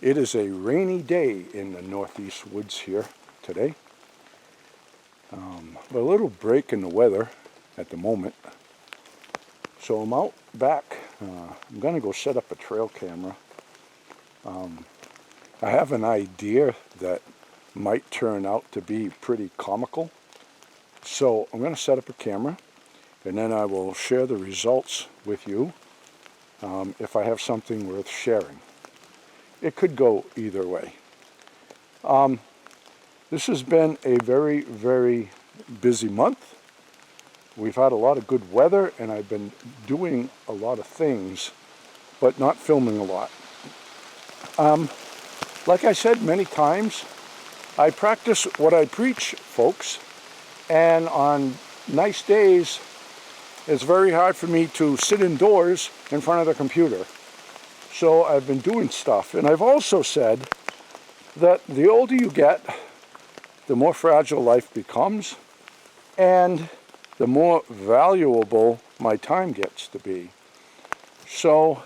It is a rainy day in the northeast woods here today. A little break in the weather at the moment. So I'm out back. I'm going to go set up a trail camera. I have an idea that might turn out to be pretty comical. So I'm going to set up a camera and then I will share the results with you if I have something worth sharing. It could go either way. This has been a very, very busy month. We've had a lot of good weather and I've been doing a lot of things, but not filming a lot. Like I said many times, I practice what I preach, folks, and on nice days, it's very hard for me to sit indoors in front of the computer. So I've been doing stuff, and I've also said that the older you get, the more fragile life becomes, and the more valuable my time gets to be. So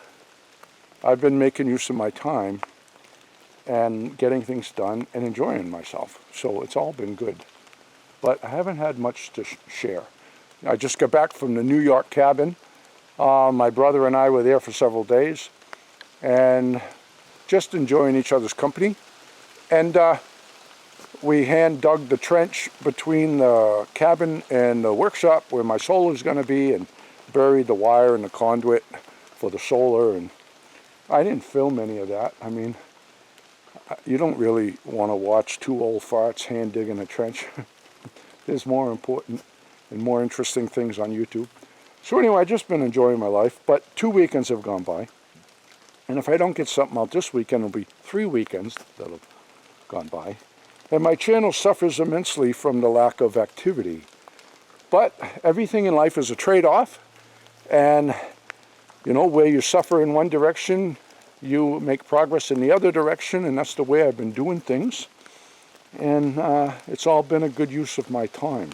I've been making use of my time and getting things done and enjoying myself. So it's all been good. But I haven't had much to share. I just got back from the New York cabin. My brother and I were there for several days and just enjoying each other's company. And we hand dug the trench between the cabin and the workshop where my solar is going to be, and buried the wire and the conduit for the solar. And I didn't film any of that. I mean, you don't really want to watch two old farts hand digging a trench. There's more important and more interesting things on YouTube. So anyway, I've just been enjoying my life, but 2 weekends have gone by. And if I don't get something out this weekend, it'll be 3 weekends that have gone by. And my channel suffers immensely from the lack of activity. But everything in life is a trade-off. And, you know, where you suffer in one direction, you make progress in the other direction. And that's the way I've been doing things. And it's all been a good use of my time.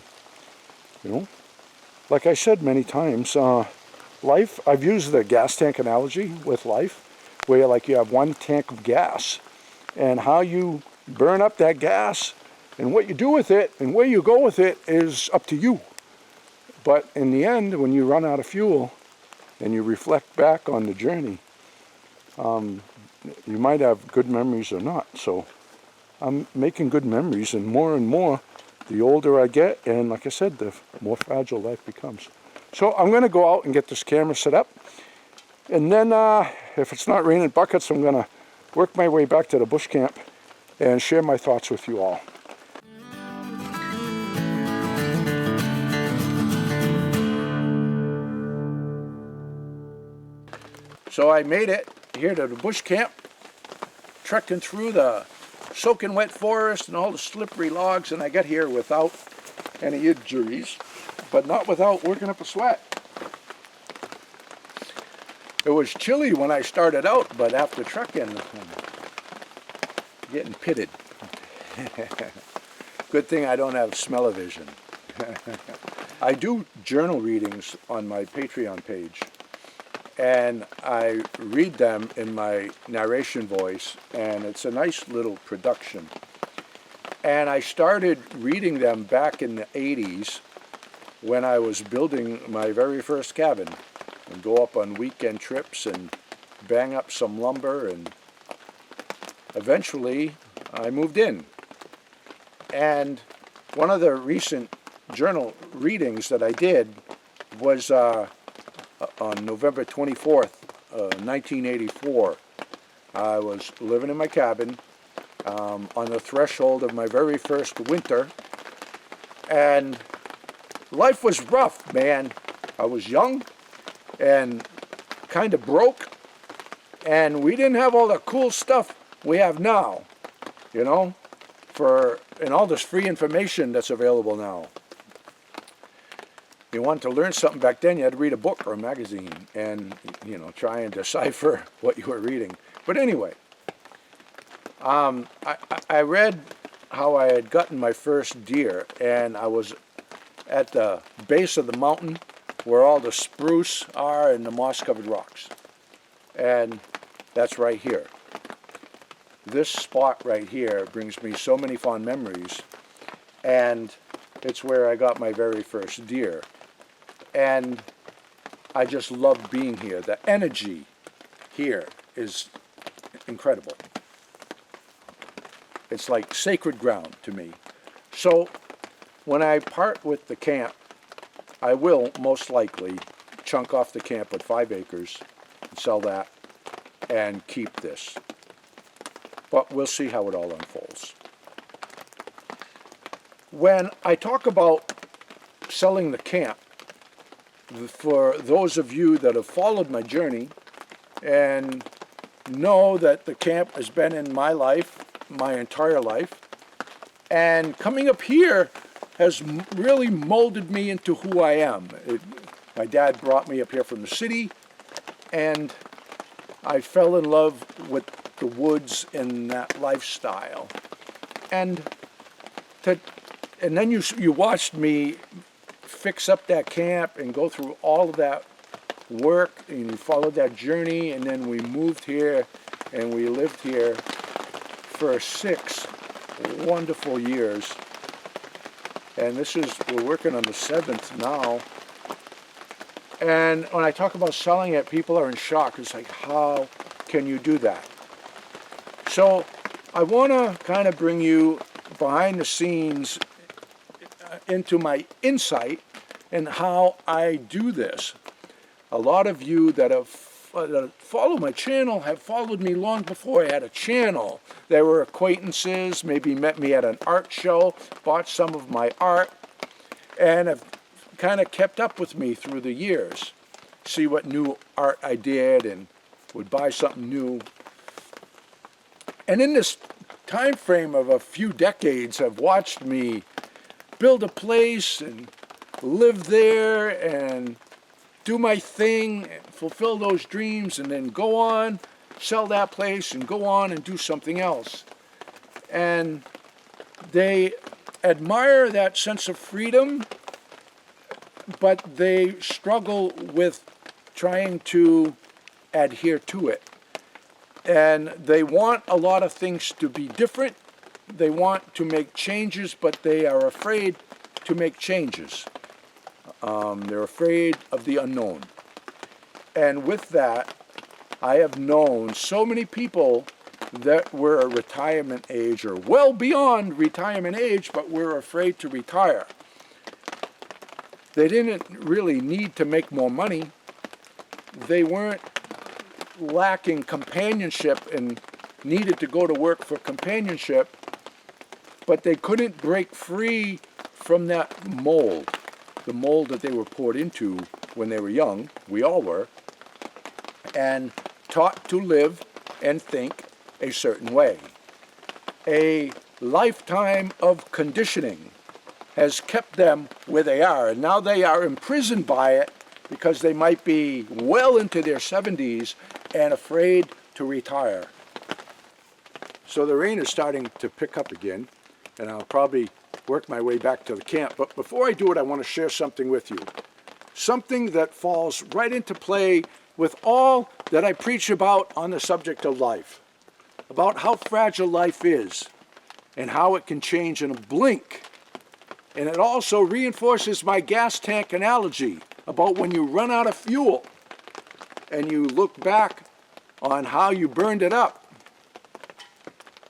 You know, like I said many times, life, I've used the gas tank analogy with life, where like you have one tank of gas, and how you burn up that gas and what you do with it and where you go with it is up to you. But in the end, when you run out of fuel and you reflect back on the journey, you might have good memories or not. So I'm making good memories, and more the older I get, and like I said, the more fragile life becomes. So I'm going to go out and get this camera set up, and then if it's not raining buckets, I'm going to work my way back to the bush camp and share my thoughts with you all. So I made it here to the bush camp, trekking through the soaking wet forest and all the slippery logs, and I got here without any injuries, but not without working up a sweat. It was chilly when I started out, but after trekking, I'm getting pitted. Good thing I don't have smell-o-vision. I do journal readings on my Patreon page, and I read them in my narration voice, and it's a nice little production. And I started reading them back in the 80s when I was building my very first cabin, and go up on weekend trips and bang up some lumber, and eventually I moved in. And one of the recent journal readings that I did was on November 24th, 1984. I was living in my cabin on the threshold of my very first winter, and life was rough, man. I was young and kind of broke, and we didn't have all the cool stuff we have now, you know, and all this free information that's available now. You wanted to learn something back then, you had to read a book or a magazine and, you know, try and decipher what you were reading. But anyway, I read how I had gotten my first deer, and I was at the base of the mountain where all the spruce are and the moss-covered rocks. And that's right here. this spot right here brings me so many fond memories, and it's where I got my very first deer. And I just love being here. The energy here is incredible. It's like sacred ground to me. So when I part with the camp, I will most likely chunk off the camp with 5 acres and sell that and keep this. But we'll see how it all unfolds. When I talk about selling the camp, for those of you that have followed my journey and know that the camp has been in my life, my entire life, and coming up here has really molded me into who I am. My dad brought me up here from the city, and I fell in love with the woods and that lifestyle. And then you watched me fix up that camp and go through all of that work, and you followed that journey, and then we moved here and we lived here for 6 wonderful years. And we're working on the 7th now. And when I talk about selling it, people are in shock. It's like, how can you do that? So I want to kind of bring you behind the scenes into my insight and how I do this. A lot of you that follow my channel have followed me long before I had a channel. They were acquaintances, maybe met me at an art show, bought some of my art, and have kind of kept up with me through the years. See what new art I did and would buy something new. And in this time frame of a few decades, have watched me build a place and live there and do my thing, and fulfill those dreams, and then go on, sell that place, and go on and do something else. And they admire that sense of freedom, but they struggle with trying to adhere to it. And they want a lot of things to be different. They want to make changes, but they are afraid to make changes. They're afraid of the unknown. And with that, I have known so many people that were at retirement age or well beyond retirement age, but were afraid to retire. They didn't really need to make more money. They weren't lacking companionship and needed to go to work for companionship, but they couldn't break free from that mold, the mold that they were poured into when they were young. We all were, and taught to live and think a certain way. A lifetime of conditioning has kept them where they are, and now they are imprisoned by it because they might be well into their 70s and afraid to retire. So the rain is starting to pick up again, and I'll probably work my way back to the camp. But before I do it, I want to share something with you. Something that falls right into play with all that I preach about on the subject of life. About how fragile life is and how it can change in a blink. And it also reinforces my gas tank analogy about when you run out of fuel and you look back on how you burned it up.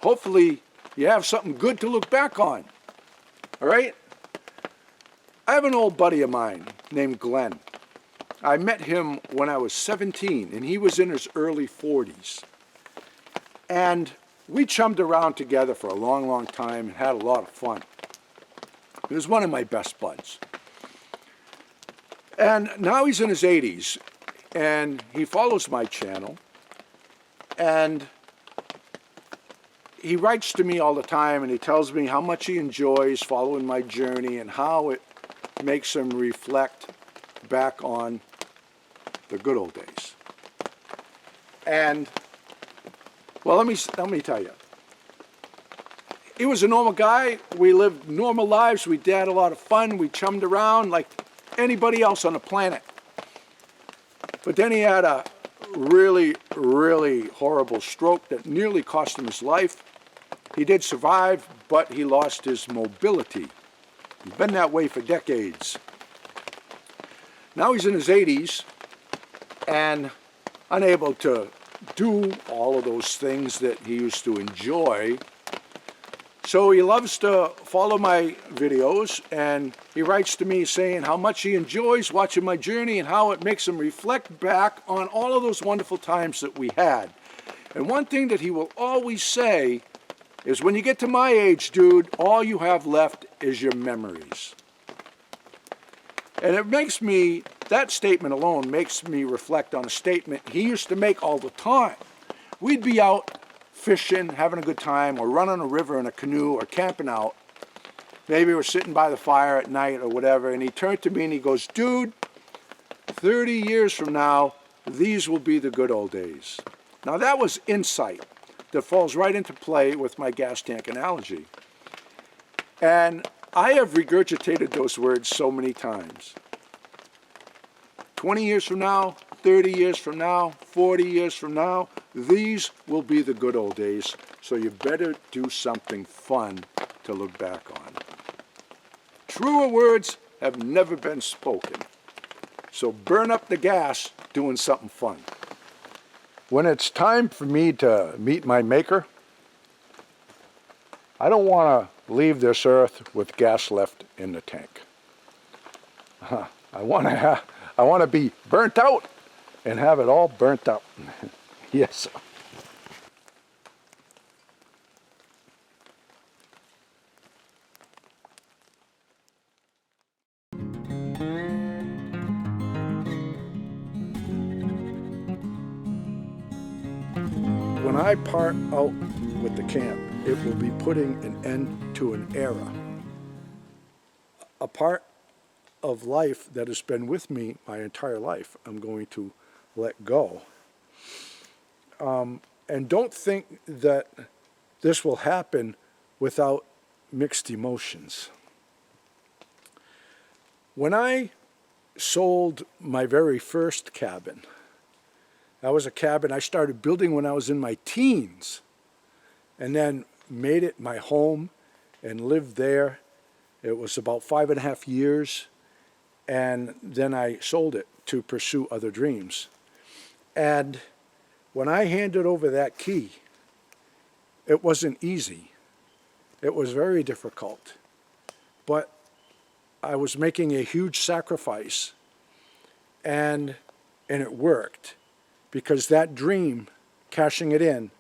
Hopefully you have something good to look back on. All right? I have an old buddy of mine named Glenn. I met him when I was 17, and he was in his early 40s. And we chummed around together for a long, long time and had a lot of fun. He was one of my best buds. And now he's in his 80s, and he follows my channel, and he writes to me all the time, and he tells me how much he enjoys following my journey and how it makes him reflect back on the good old days. And, well, let me tell you. He was a normal guy. We lived normal lives. We had a lot of fun. We chummed around like anybody else on the planet. But then he had a really, really horrible stroke that nearly cost him his life. He did survive, but he lost his mobility. He's been that way for decades. Now he's in his 80s and unable to do all of those things that he used to enjoy. So he loves to follow my videos, and he writes to me saying how much he enjoys watching my journey and how it makes him reflect back on all of those wonderful times that we had. And one thing that he will always say is, when you get to my age, dude, all you have left is your memories. And it makes me, that statement alone makes me reflect on a statement he used to make all the time. We'd be out fishing, having a good time, or running a river in a canoe, or camping out. Maybe we're sitting by the fire at night or whatever, and he turned to me and he goes, dude, 30 years from now, these will be the good old days. Now that was insight that falls right into play with my gas tank analogy. And I have regurgitated those words so many times. 20 years from now, 30 years from now, 40 years from now, these will be the good old days, so you better do something fun to look back on. Truer words have never been spoken, so burn up the gas doing something fun. When it's time for me to meet my maker, I don't want to leave this earth with gas left in the tank. I want to be burnt out and have it all burnt up. Yes, sir. When I part out with the camp, it will be putting an end to an era. A part of life that has been with me my entire life, I'm going to let go. And don't think that this will happen without mixed emotions. When I sold my very first cabin, that was a cabin I started building when I was in my teens, and then made it my home and lived there. It was about 5.5 years, and then I sold it to pursue other dreams. And when I handed over that key, it wasn't easy. It was very difficult. But I was making a huge sacrifice, and it worked, because that dream, cashing it in,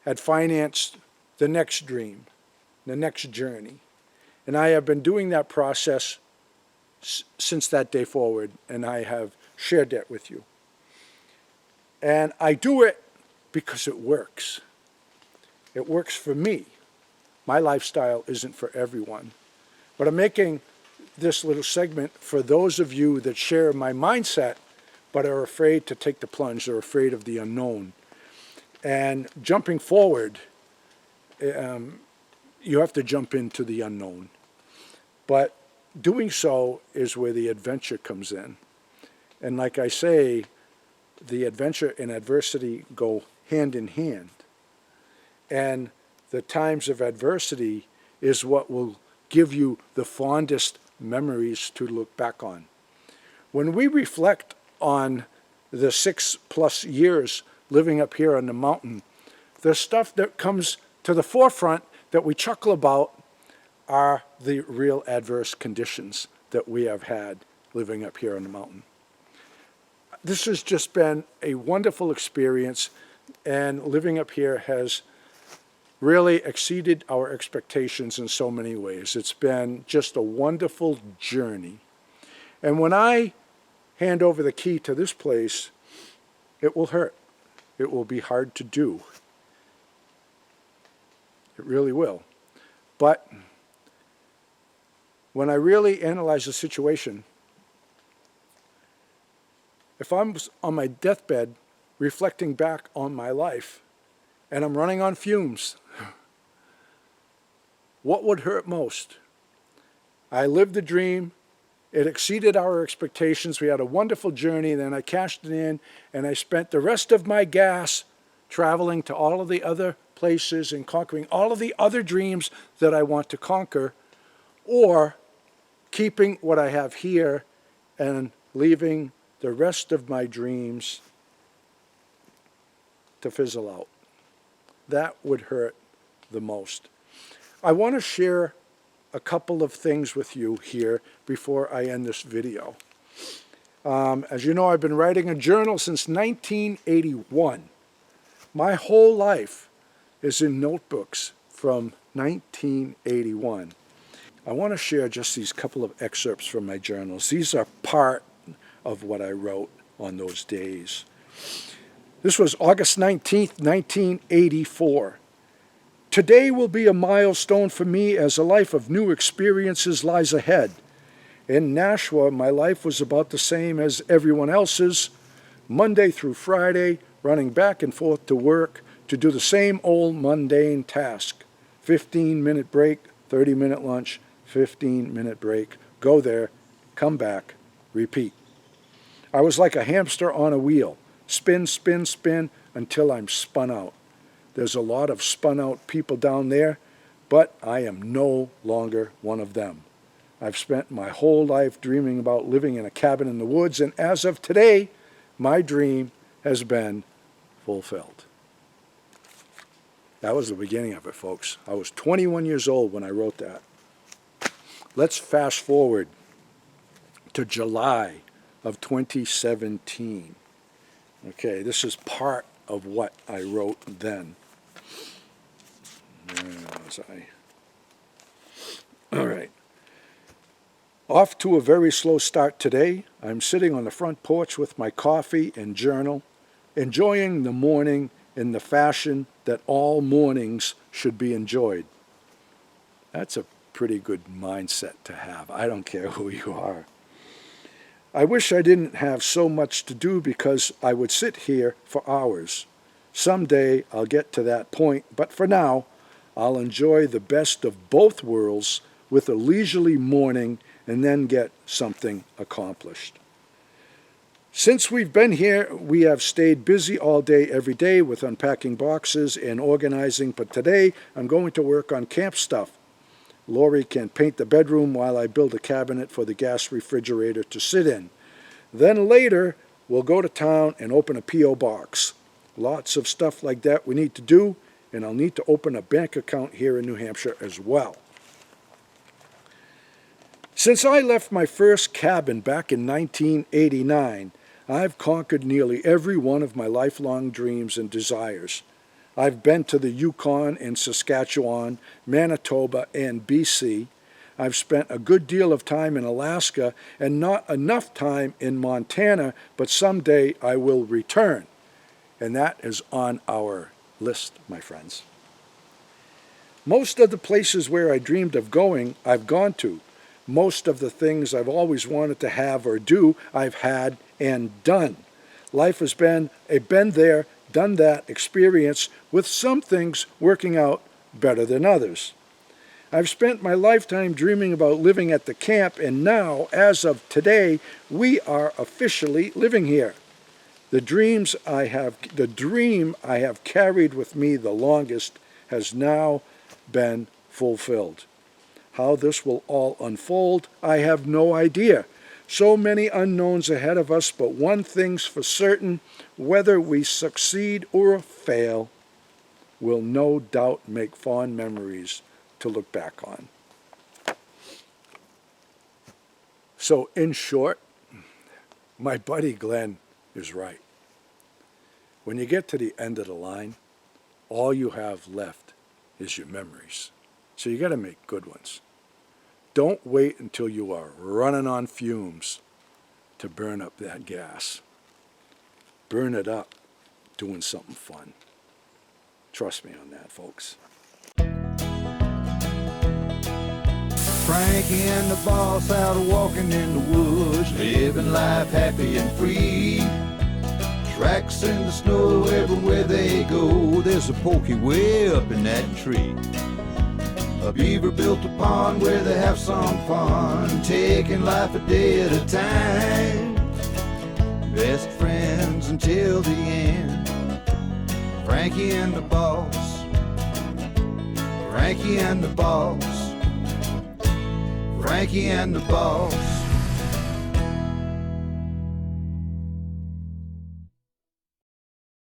had financed the next dream, the next journey. And I have been doing that process since that day forward, and I have shared that with you. And I do it because it works. It works for me. My lifestyle isn't for everyone. But I'm making this little segment for those of you that share my mindset but are afraid to take the plunge, they're afraid of the unknown. And jumping forward, you have to jump into the unknown. But doing so is where the adventure comes in. And like I say, the adventure and adversity go hand in hand. And the times of adversity is what will give you the fondest memories to look back on. When we reflect on the 6+ years living up here on the mountain, the stuff that comes to the forefront that we chuckle about are the real adverse conditions that we have had living up here on the mountain. This has just been a wonderful experience, and living up here has really exceeded our expectations in so many ways. It's been just a wonderful journey. And when I hand over the key to this place, it will hurt. It will be hard to do. It really will. But when I really analyze the situation, if I'm on my deathbed reflecting back on my life and I'm running on fumes, what would hurt most? I lived the dream It exceeded our expectations. We had a wonderful journey. Then I cashed it in, and I spent the rest of my gas traveling to all of the other places and conquering all of the other dreams that I want to conquer, or keeping what I have here and leaving the rest of my dreams to fizzle out. That would hurt the most. I want to share a couple of things with you here before I end this video. As you know, I've been writing a journal since 1981. My whole life is in notebooks from 1981. I want to share just these couple of excerpts from my journals. These are part of what I wrote on those days. This was August 19th, 1984. Today will be a milestone for me as a life of new experiences lies ahead. In Nashua, my life was about the same as everyone else's, Monday through Friday, running back and forth to work to do the same old mundane task. 15-minute break, 30-minute lunch, 15-minute break, go there, come back, repeat. I was like a hamster on a wheel, spin, spin, spin, until I'm spun out. There's a lot of spun out people down there, but I am no longer one of them. I've spent my whole life dreaming about living in a cabin in the woods, and as of today, my dream has been fulfilled. That was the beginning of it, folks. I was 21 years old when I wrote that. Let's fast forward to July of 2017. Okay, this is part of what I wrote then. Where was I? All right. Off to a very slow start today. I'm sitting on the front porch with my coffee and journal, enjoying the morning in the fashion that all mornings should be enjoyed. That's a pretty good mindset to have. I don't care who you are. I wish I didn't have so much to do because I would sit here for hours. Someday I'll get to that point, but for now, I'll enjoy the best of both worlds with a leisurely morning and then get something accomplished. Since we've been here, we have stayed busy all day, every day with unpacking boxes and organizing, but today I'm going to work on camp stuff. Lori can paint the bedroom while I build a cabinet for the gas refrigerator to sit in. Then later, we'll go to town and open a P.O. box. Lots of stuff like that we need to do, and I'll need to open a bank account here in New Hampshire as well. Since I left my first cabin back in 1989, I've conquered nearly every one of my lifelong dreams and desires. I've been to the Yukon and Saskatchewan, Manitoba, and BC. I've spent a good deal of time in Alaska and not enough time in Montana, but someday I will return. And that is on our list, my friends. Most of the places where I dreamed of going, I've gone to. Most of the things I've always wanted to have or do, I've had and done. Life has been a been there, done that experience, with some things working out better than others. I've spent my lifetime dreaming about living at the camp, and now, as of today, we are officially living here. The dream I have carried with me the longest has now been fulfilled. How this will all unfold, I have no idea. So many unknowns ahead of us, but one thing's for certain, whether we succeed or fail, we'll no doubt make fond memories to look back on. So in short, my buddy Glenn is right. When you get to the end of the line, all you have left is your memories. So you got to make good ones. Don't wait until you are running on fumes to burn up that gas. Burn it up doing something fun. Trust me on that, folks. Frankie and the boss out walking in the woods, living life happy and free. Tracks in the snow everywhere they go, there's a pokey way up in that tree. A beaver built a pond where they have some fun, taking life a day at a time. Best friends until the end. Frankie and the boss. Frankie and the boss. Frankie and the boss.